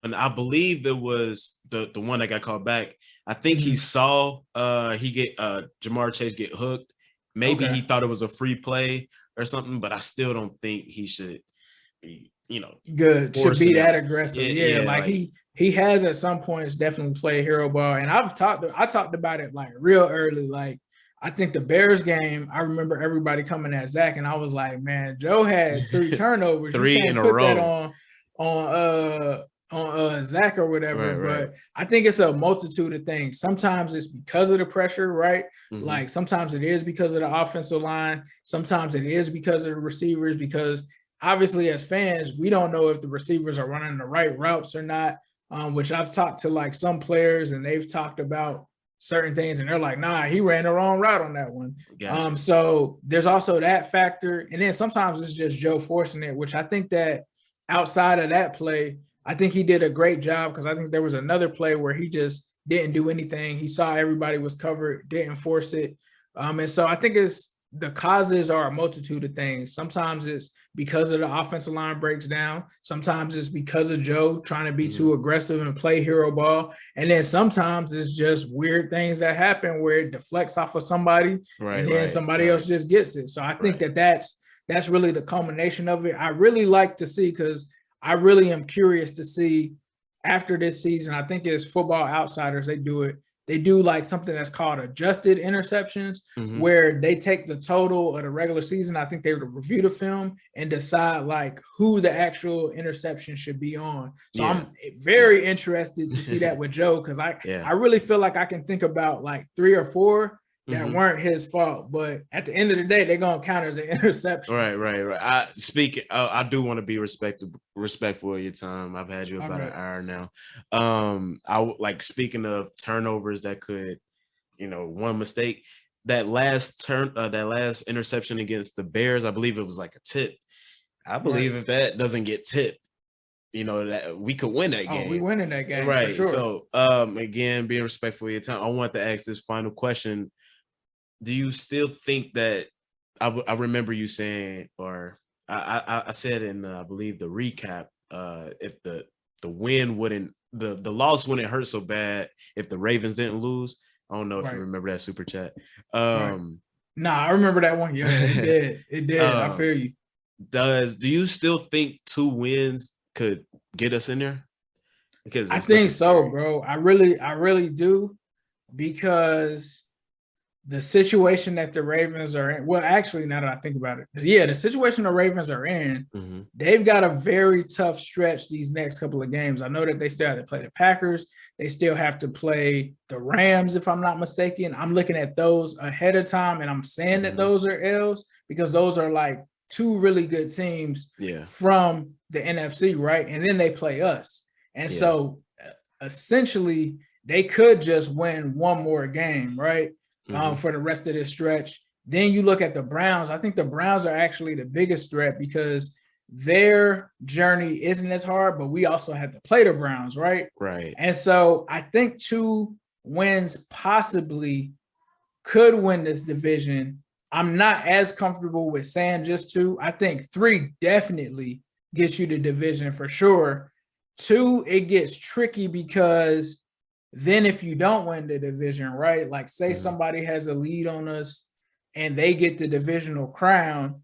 and I believe it was the one that got called back. I think he Mhm. saw he get Jamar Chase get hooked. Maybe Okay. he thought it was a free play or something, but I still don't think he should be, Good. Should be forcing that that. aggressive. Yeah, Yeah, yeah, like like he has at some points definitely played hero ball. And I talked about it like real early. Like I think the Bears game, I remember everybody coming at Zach, and I was like, man, Joe had 3 turnovers. You three in can't a put that row. on Zach or whatever. Right, right. But I think it's a multitude of things. Sometimes it's because of the pressure, right? Hmm. Like sometimes it is because of the offensive line. Sometimes it is because of the receivers, because obviously as fans, we don't know if the receivers are running the right routes or not. Which I've talked to like some players and they've talked about certain things and they're like, nah, he ran the wrong route on that one. Gotcha. So there's also that factor. And then sometimes it's just Joe forcing it, which I think that outside of that play, I think he did a great job, because I think there was another play where he just didn't do anything. He saw everybody was covered, didn't force it. And so I think it's the causes are a multitude of things. Sometimes it's because of the offensive line breaks down. Sometimes it's because of Joe trying to be Hmm. too aggressive and play hero ball. And then sometimes it's just weird things that happen where it deflects off of somebody Right, and then right, somebody right, else just gets it. So I think right. that that's really the culmination of it. I really like to see, because I really am curious to see after this season. I think it's Football Outsiders. They do it. They do like something that's called adjusted interceptions, Hmm. where they take the total of the regular season. I think they would review the film and decide like who the actual interception should be on. So Yeah, I'm yeah. very interested to see that with Joe, because Yeah. I really feel like I can think about like 3 or 4 that Hmm. weren't his fault, but at the end of the day, they're gonna count as an interception. Right, right, right. I do want to be respectful of your time. I've had you All about an good. hour now. Like speaking of turnovers that could, one mistake. That last interception against the Bears, I believe it was like a tip. I Right. believe if that doesn't get tipped, that we could win that Oh, we game. win in that game for Right. sure. So, again, being respectful of your time, I want to ask this final question. Do you still think that I remember you saying, or I said in I believe the recap, if the win wouldn't the loss wouldn't hurt so bad if the Ravens didn't lose. I don't know if you Right. remember that super chat. Right. Um, Nah, I remember that one. Yeah, it did. It did. I um, feel you. do you still think 2 wins could get us in there? Because I it's think looking so, scary. bro. I really do, because the situation that the Ravens are in. Well, actually, now that I think about it, yeah, the situation the Ravens are in, Hmm. they've got a very tough stretch these next couple of games. I know that they still have to play the Packers. They still have to play the Rams, if I'm not mistaken. I'm looking at those ahead of time, and I'm saying that Hmm. those are L's, because those are like two really good teams Yeah. from the NFC, right? And then they play us. And Yeah. so essentially, they could just win one more game, right? Hmm. For the rest of this stretch. Then you look at the Browns. I think the Browns are actually the biggest threat, because their journey isn't as hard, but we also have to play the Browns, right? Right. And so I think 2 wins possibly could win this division. I'm not as comfortable with saying just 2. I think 3 definitely gets you the division for sure. 2, it gets tricky, because then if you don't win the division, right? Like say Hmm. somebody has a lead on us and they get the divisional crown,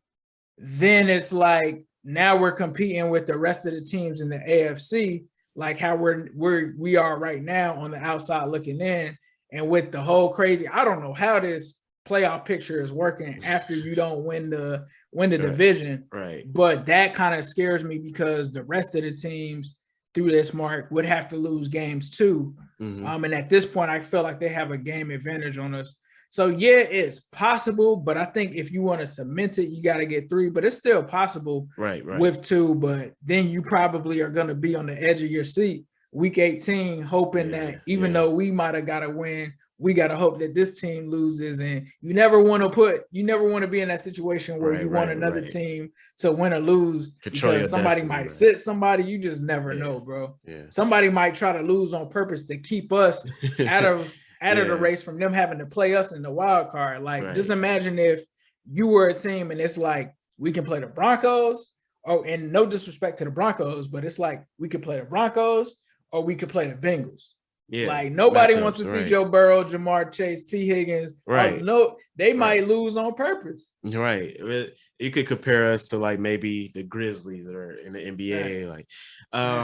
then it's like now we're competing with the rest of the teams in the AFC, like how we are right now on the outside looking in. And with the whole crazy, I don't know how this playoff picture is working after you don't win the Right. division, Right. but that kind of scares me, because the rest of the teams through this mark would have to lose games too. Hmm. And at this point, I feel like they have a game advantage on us. So yeah, it's possible, but I think if you want to cement it, you got to get 3. But it's still possible Right. Right. with 2. But then you probably are going to be on the edge of your seat week 18, hoping that Yeah. even Yeah. though we might have got to win, we got to hope that this team loses. And you never want to be in that situation where Right. you want Right. another Right. team to win or lose, Control because your somebody destiny, might man. sit somebody. You just never Yeah. know, bro. Yeah. Somebody might try to lose on purpose to keep us out of the Yeah. race from them having to play us in the wild card. Like, just Right. imagine if you were a team and it's like we can play the Broncos. Oh, and no disrespect to the Broncos, but it's like we could play the Broncos, or we could play the Bengals. Yeah, like nobody wants matchups, to see right. Joe Burrow, Jamar Chase, T. Higgins. Right. No, they Right. might lose on purpose. Right. You could compare us to like maybe the Grizzlies or in the NBA. Facts. Like, Facts.